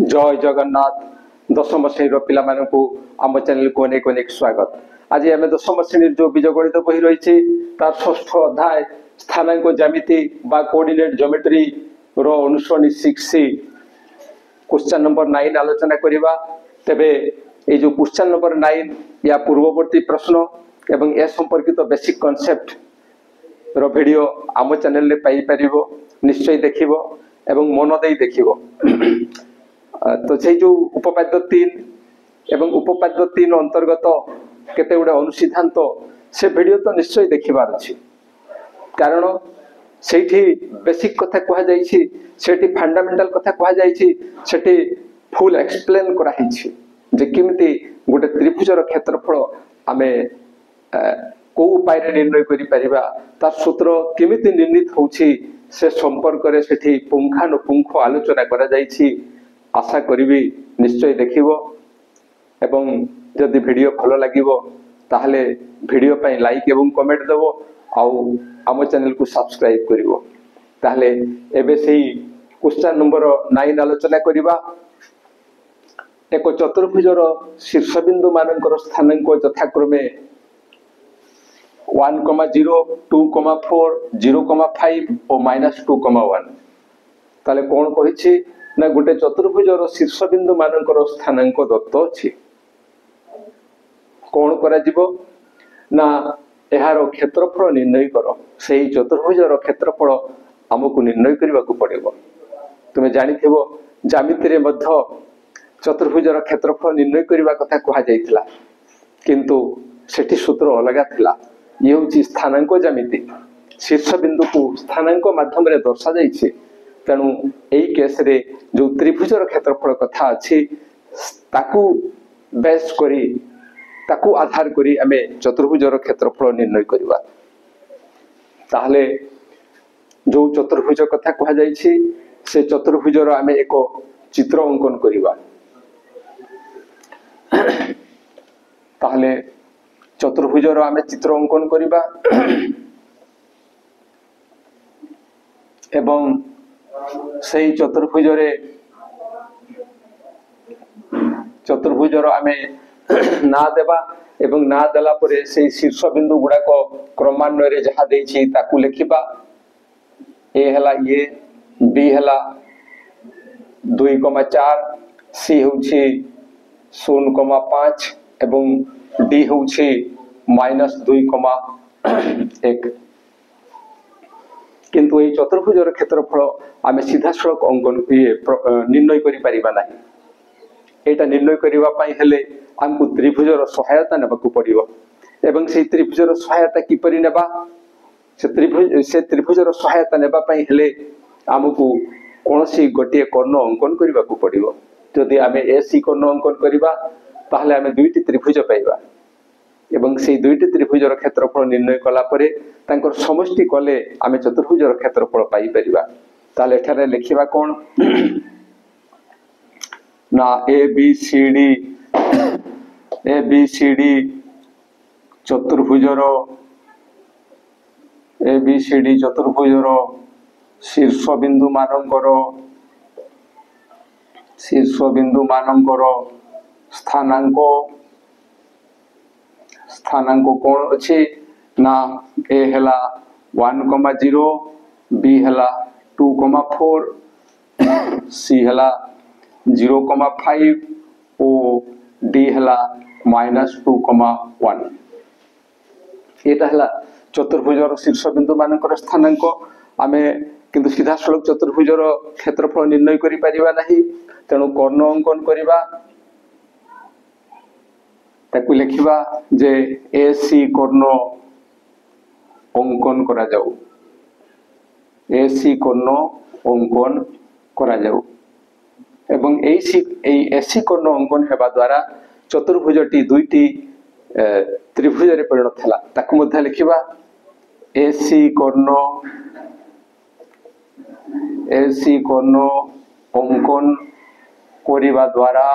जय जगन्नाथ दशम श्रेणी पिला आम चैनल को अनेक अनेक स्वागत। आज आम दशम श्रेणी जो बीजगणित बही रही तार षष्ठ अध्याय स्थानांक ज्यामिति बा कोऑर्डिनेट ज्योमेट्री रो अनुसरणी 6C क्वेश्चन नंबर 9 आलोचना करवा। तेबे ये जो क्वेश्चन नंबर 9 या पूर्ववर्ती प्रश्न एवं ए संपर्कित बेसिक कॉन्सेप्ट रो वीडियो आम चैनल रे पाई परिबो। निश्चय देखिबो एवं मन देई देखिबो। तो से जो उपपाद्य 3 एवं उपपाद्य 3 अंतर्गत केते गुडे अनुसिद्धांत से वीडियो तो निश्चय देखिबार अछि। कारण सेठी बेसिक कथा कहा जाइछि, सेठी फंडामेंटल कथा कहा जाइछि, सेठी फुल एक्सप्लेन करा हिछि जे किमिति गुटे त्रिभुजर क्षेत्रफल आमे को उपाय रे निर्णय करि परिबा, तार सूत्र किमिति निर्णीत होछि से संपर्क रे सेठी पुंखानुपुंख आलोचना करा जाइछि। आशा करी निश्चय देखिबो एवं जदि वीडियो भलो लागिबो ताहले वीडियो पई लाइक एवं कमेंट देबो आउ आम चैनल को सब्सक्राइब करिवो। ताहले एबे सेही क्वेश्चन नंबर 9 आलोचना करिबा। एक चतुर्भुजर शीर्षबिंदु मानकर स्थानांक यथाक्रमे 1, 0, 2, 4, 0, 5 और -2, 1। ताले कोन कहिछि ना गुटे चतुर्भुजर शीर्षबिंदु मानकर स्थानांक दत्त अछि। कोन करा जिवो ना एहार क्षेत्रफल निर्णय करो। सेही चतुर्भुजर क्षेत्रफल हमकु निर्णय करबा को पड़िबो। तुमे जानिथिबो ज्यामिति रे मध्य चतुर्भुजर क्षेत्रफल निर्णय करबा कथा कहा जायतिला, किंतु सेठी सूत्र अलगा थिला। ये होची स्थानांक ज्यामिति। शीर्षबिंदु को स्थानांक माध्यम रे दर्शा जायछि। तेणु एई केस रे जो त्रिभुजर क्षेत्रफल कथा अछि ताकू बेस करी ताकू आधार करी आमे चतुर्भुजर क्षेत्रफल निर्णय करबा। ताहले जो चतुर्भुज कथा कहा जायछि से चतुर्भुजर आमे एक चित्र अंकन करबा। ताहले चतुर्भुजर आमे चित्र अंकन करबा एवं सही चतुर्भुजर आमे ना देबा एवं ना देला परे से शीर्ष बिंदु गुडा को क्रमान्वय रे जहा देछि ताकू लिखिबा। ए हला ये, बी हला 2,4, सी होछि 0,5 एवं डी होछि -2,1। किंतु ये चतुर्भुजर क्षेत्रफल आमे सीधा सड़क अंकन निर्णय करि परिबा नाही। एटा निर्णय करिबा पई हेले हमकु त्रिभुजर सहायता नेबाकू पड़िबो। एवं से त्रिभुजर सहायता किपरि नेबा, से त्रिभुजर सहायता नेबा पई हेले हमकु कोनोसी गोटिए कर्ण अंकन करिबाकू पड़िबो। जदि आमे एसी कर्ण अंकन करिबा ताहले आमे दुईटी त्रिभुज पाइबा एवं से दुईटी त्रिभुजर क्षेत्रफल निर्णय कला परे तांकर समष्टि कले आमे चतुर्भुजर क्षेत्रफल पाई परिबा। ताले एठारे लिखिबा कोन ना ए बी सी डी चतुर्भुजर शीर्षबिंदु मानकर स्थानांक कोन अछि ना ए हला 1, 0, बी हला 2,4, सी हला 0,5 और डी हला -2,1। एटा हला चतुर्भुजर शीर्षबिंदु मानकर स्थानांक। आमे किंतु सीधा सड़क चतुर्भुजर क्षेत्रफल निर्णय करि परिबा नाही। तेणु कर्ण अंकन करिबा। ताकू लिखिबा जे एसी कर्ण अंकन करा जाऊ। एसी कर्ण अंकन करा जाऊ एवं एसी कर्ण अंकन हेबा द्वारा चतुर्भुजटी दुईटी त्रिभुज रे परिणत हला। ताकू मध्ये लिखिबा एसी कर्ण अंकन करिबा द्वारा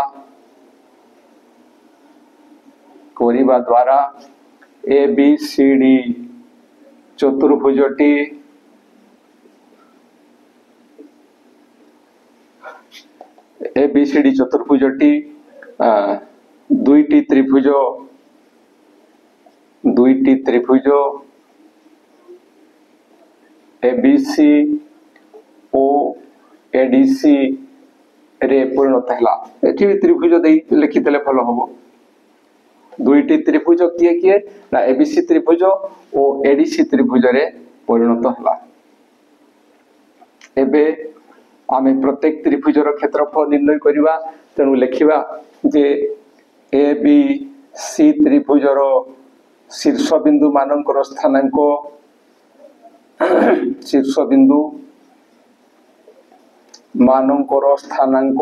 ए बी सी डी चतुर्भुजटी एबीसीडी चतुर्भुजटी दुईटी त्रिभुज एबीसी ओ एडीसी रे परिणत है। एठी भी त्रिभुज दे लिखिदेले भल हम। दुईटी त्रिभुज किए किए ना एबीसी त्रिभुज और एडीसी त्रिभुज रे परिणत है। एबे आमे प्रत्येक त्रिभुजर क्षेत्रफल निर्णय करिबा। तेणु लिखिबा जे ए बी सी त्रिभुजर शीर्षबिंदु मानकर स्थानांक शीर्षबिंदु मानकर स्थानांक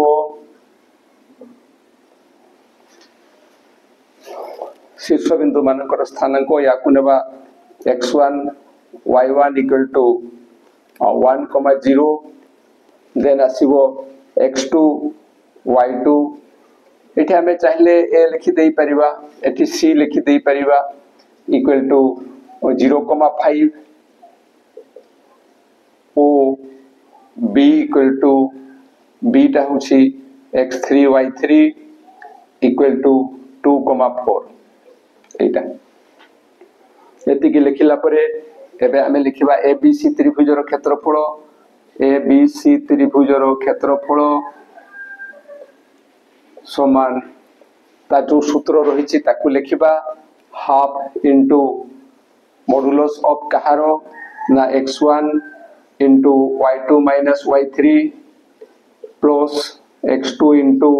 शीर्षबिंदु मानकर स्थानांक या नेबा x1 y1 equal to 1,0 then आसीबो x2 y2 एठी हमें चाहिले a लिखि देई परिबा एठी c लिखि देई परिबा equal to 0,5 O b equal to b टा होछि x3 y3 इक्वल टू 2,4 एटा एति कि लिखिला परे एबे हमें लिखिबा एबीसी त्रिभुजर क्षेत्रफल एबीसी त्रिभुजर क्षेत्रफल समान ता जो सूत्र रही ताकू लिखिबा हाफ इंटू मॉडुलस ऑफ कहारो ना x1 into y2 minus y3 plus x2 into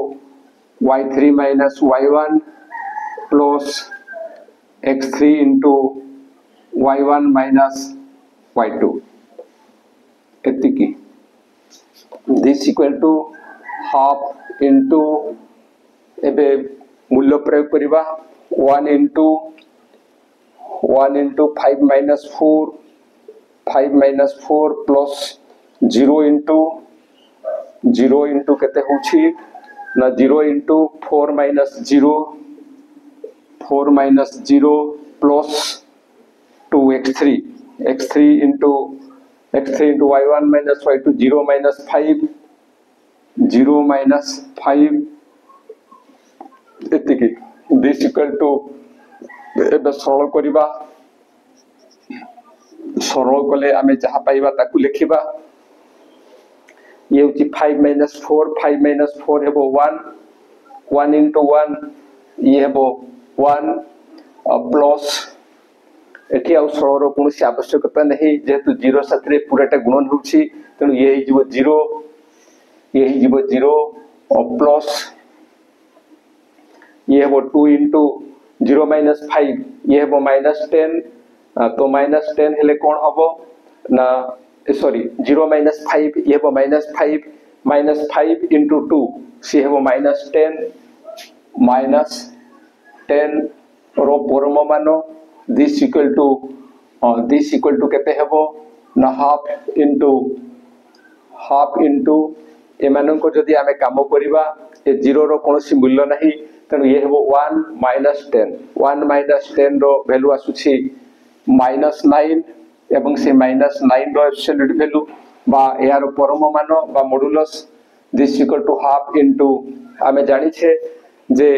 y3 minus y1 plus x3 into y1 minus y2 एतिकी this equal to half into एबे मूल्य प्रयोग करिबा 1 इंटू 5 माइनस 4 प्लस 0 इंटू केते होछि ना 0 into 4 minus 0 plus 2x3 into y1 minus y2 0 minus 5 एतिकी this equal to एबे सरल करिबा सरल कले आमे जहा पाइबा ताकू लिखिबा ये होची 5 माइनस 4 हेबो 1 इंटू 1 ये हेबो 1 प्लस एठी आउ सरल कोनोसी आवश्यकता नहीं जेतु 0 साथरे पूराटा गुणन होछि तेनु ये हिजबो 0 और प्लस ये हेबो 2 इंटू 0 माइनस 5 ये हेबो माइनस 10 तो माइनस 10 हेले कोन हबो ना सॉरी 0 माइनस 5 ये हेबो माइनस 5 इंटू 2 सी हेबो माइनस 10 रो परम मान दिस इक्वल टू केते हेबो ना हाफ इंटू एमान को जदि आमे काम करिबा ए 0 रो कोनोसी मूल्य नाही तेणु ये हेबो 1 माइनस 10 रो वैल्यू आसुछि -9 एवं से -9 रो एब्सोल्यूट वैल्यू बा यार परम मान बा modulus this equal to half into आमे जानि छे जे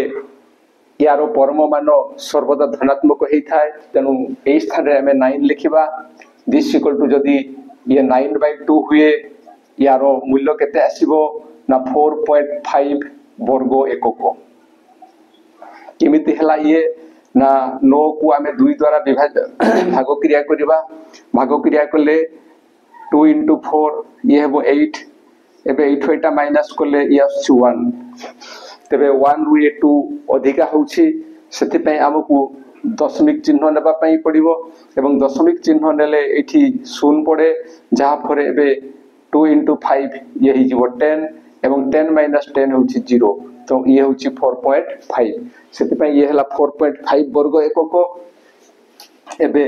यार परम मान सर्वदा धनात्मक होई थाए तेणु एई स्थान रे आमे 9 लिखिबा दिस इक्वल टू जदि ये 9/2 हुए यार मूल्य केते आसीबो ना 4.5 वर्ग एकक किमिति हला ये ना 9 को आमे 2 द्वारा भाग क्रिया करिबा भाग क्रिया करले 2 इंटू 4 ये हेबो 8 एबे 8 एटा माइनस करले ये आछी 1 तबे 1 रु 2 अधिका होछि सेति पय हमकु दशमिक चिन्ह नेबा पई पड़िबो एवं दशमिक चिन्ह नेले एठी शून्य पड़े जहा फरे एबे 2 इंटू 5 ये ही जीवो 10 एवं 10 माइनस 10 होछि 0 तो ये होछि 4.5 सेति पय ये हला 4.5 वर्ग एकक एबे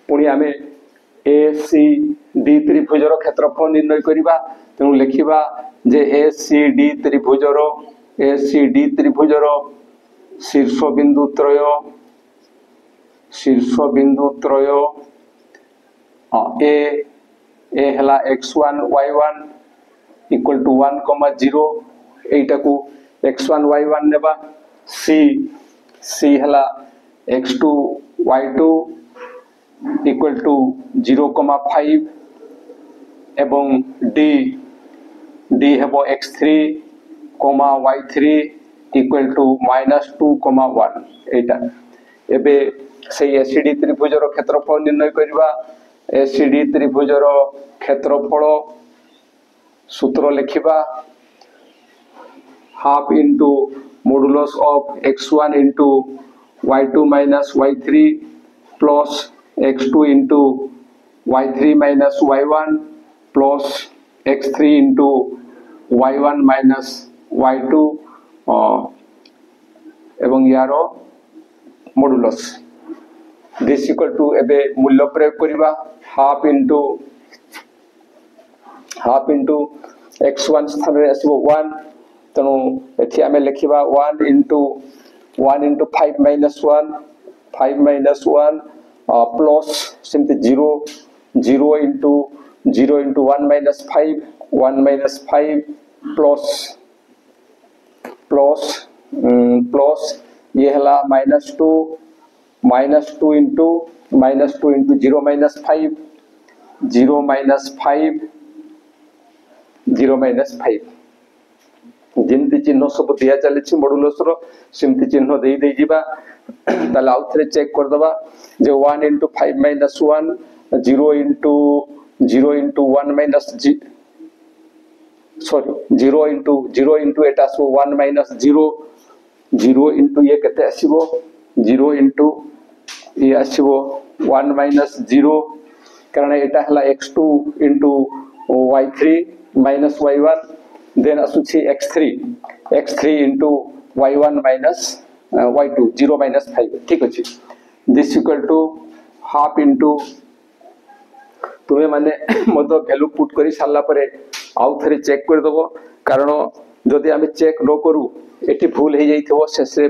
पुनी आमे ए सी डी त्रिभुजर क्षेत्रफल निर्णय करिबा तेनु लिखिबा जे ए सी डी त्रिभुजर शीर्षबिंदु त्रय ए हला x1 y1 इक्वल टू 1,0 एटा को x1 y1 नेबा c हला x2 y2 इक्वल टू 0,5 एवं d हेबो x3 y3 इक्वल टू -2,1 एटा एबे से एसीडी त्रिभुजर क्षेत्रफल निर्णय करबा एसीडी त्रिभुजर क्षेत्रफल सूत्र लिखिबा half into modulus of x1 into y2 minus y3 plus x2 into y3 minus y1 plus x3 into y1 minus y2 एवं यारो मॉडुलस दिस इक्वल टू एबे मूल्य प्रयोग करिबा हाफ इनटू x1 स्थान रे आसीबो 1 तनो एथि आमे लिखिबा 1 into 5 minus 1 plus simply 0 into 1 minus 5 plus ये हला -2 इनटू 0 माइनस 5 जिनती चिन्ह सब दिया चली मॉडुलस रो सिमती चिन्ह दे दे जीबा ताले आउ थरे चेक कर दबा जे 1 into 5 minus 1 0 into 1 minus 0 into एटा सो 1 माइनस 0 इनटू ये केते आसीबो 0 इनटू ये आसीबो 1 माइनस 0 कारण एटा हला x2 into y3 minus y1 then असुछि x3 into y1 minus y2 0 minus 5 ठीक अछि this equal to half into तुमे माने मतो वैल्यू पुट करी साला परे आउ थरे चेक कर दबो कारण जदि आमे चेक न करू एटी भूल हे जाइथबो से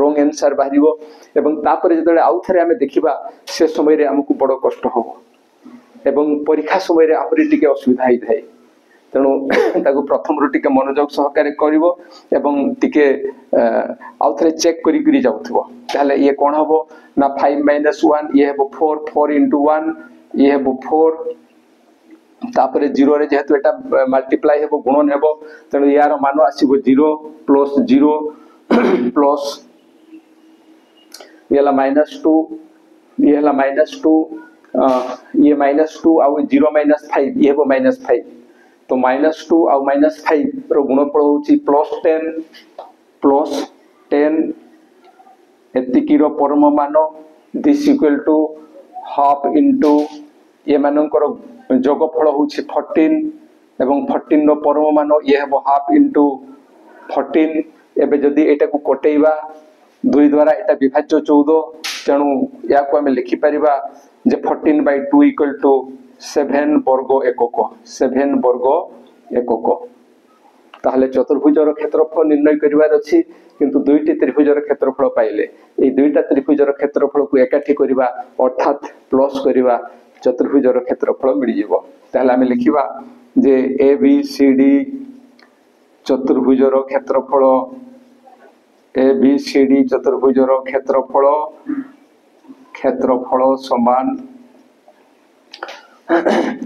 रॉन्ग आंसर बाहिरिबो एवं तापरे जदि आउ थरे आमे देखिबा से समय रे हमकु बड़ कष्ट होबो एवं परीक्षा समय रे आहुरी टिके असुविधा होई थाए तेणु ताको प्रथम रु टिके मनोयोग सहकारे करिवो एवं टिके आउ थरे चेक करी करी जाउथबो ताले ये कोन हबो ना 5 माइनस 1 ये हबो 4 इनटू 1 ये हबो 4 तापरे 0 रे जेहेतु एटा मल्टीप्लाई हेबो गुणन हेबो तेणु यार मान आसीबो 0 प्लस 0 प्लस ये ला -2 ये ला -2 ये -2 आ 0 माइनस 5 ये हबो -5 तो -2 आ -5 रो गुणफल होची +10 एतिकी रो परम मान this equal to half into ये मानकर जोगफल होची 14 एवं 14 रो परम मान ये हेबो हाफ इनटू 14 एबे जदी एटा को कोटेइबा 2 द्वारा एटा विभाज्य 14 तेणु या को हम लिखि परिबा जे 14/2 इक्वल टू 7 वर्ग एकक ताहले चतुर्भुजर क्षेत्रफल निर्णय करिवार अछि किंतु दुईटी त्रिभुजर क्षेत्रफल पाइले ए दुईटा त्रिभुजर क्षेत्रफल को एकाठी करिवा अर्थात प्लस करिवा चतुर्भुजर क्षेत्रफल मिल जिवो ताहले हम लिखिबा जे ABCD चतुर्भुजर क्षेत्रफल समान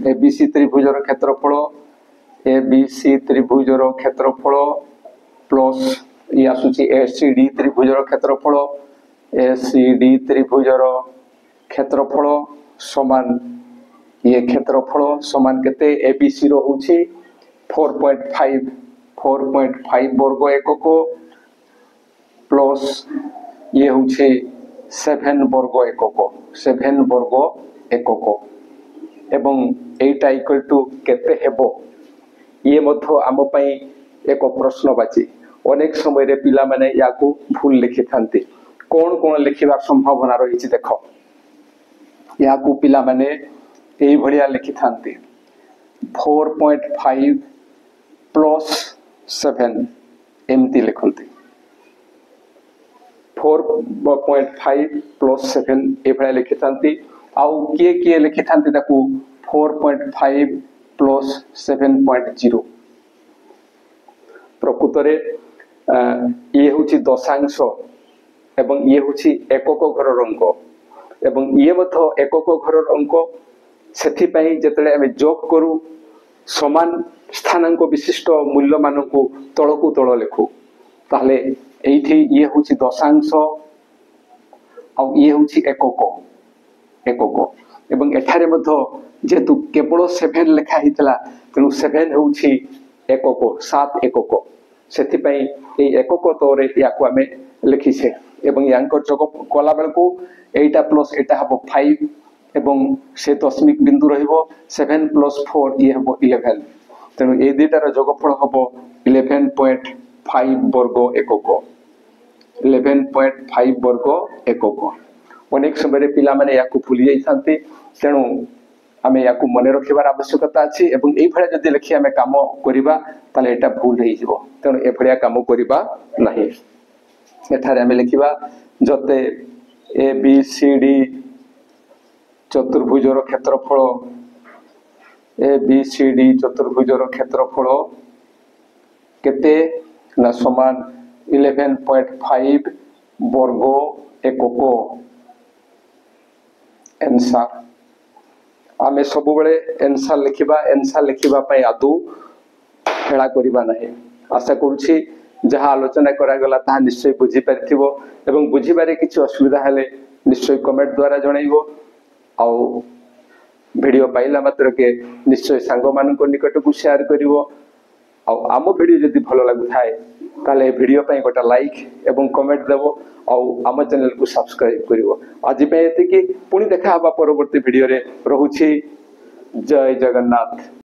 ABC त्रिभुजर क्षेत्रफल प्लस ये आसुची ACD त्रिभुजर क्षेत्रफल समान ये क्षेत्रफल समान केते ABC रो होची 4.5 वर्ग एकक प्लस ये होची 7 वर्ग एकक एवं एटा इक्वल टू केते हेबो ये मध्य आम पई एक प्रश्नवाची अनेक समय रे पिला माने याकू भूल लिखि थांती कोन लिखिबार संभावना रही देख याकू पिला माने एई भलिया लिखि थांती 4.5 प्लस 7 एमती लिखंती 4.5 प्लस 7 ए भलिया लिखि थांती आउ किए लिखि थांती ताकू 4.5 प्लस 7.0 प्रकृत रे ये हूँ दशांश एवं ये हूँ एकक घर अंक एवं ये एकक घर अंक से आम जोग करू समान स्थानांक विशिष्ट मूल्य मान को तलकू तल लिखू ताहले एठी ये हूँ दशांश आ ये हूँ एकक एवं एठारे जेहेतु केवल 7 लेखा होता तेणु 7 हूँ एकक 7 एकक से एकक तौर या लिखीचे एवं यांकर जोग कला बेलू एटा प्लस एटा हम 5 एवं से दशमिक बिंदु रहिबो 7 + 4 ये हम 11 तेणु ये दुटार जोगफल हम 11.5 वर्ग एकक 11.5 वर्ग एकक अनेक समय पिला माने या भूली जाती तेणु आम या मन रखार आवश्यकता अच्छी एवं ये जदि लिखी आम कम करवा ताले भूल हो तेणु एभलिया कम करवा नहीं एठारे आम लिखा जते ए बी सी डी चतुर्भुजर क्षेत्रफल ए बी सी डी चतुर्भुजर क्षेत्रफल केते ना समान 11.5 वर्ग एकक एंसर आमे सब बेले एंसर लिखा आदौ हेला करवा नहीं आशा करुछि जहाँ आलोचना करागला ताहा निश्चय बुझी पारिथिबो एवं बुझीबारे किछि असुविधा हेले निश्चय कमेंट द्वारा जनइबो आउ वीडियो पाइला मात्र के निश्चय सांग मानक निकट को शेयर करिवो आउ आम वीडियो जदि भल लागु थाए ताले वीडियो पई गोटा लाइक एवं कमेंट देबो आउ आम चैनल को सब्सक्राइब करिवो आज पे एति कि पुणी देखा हबा परवर्ती वीडियो रे रहुछि जय जगन्नाथ।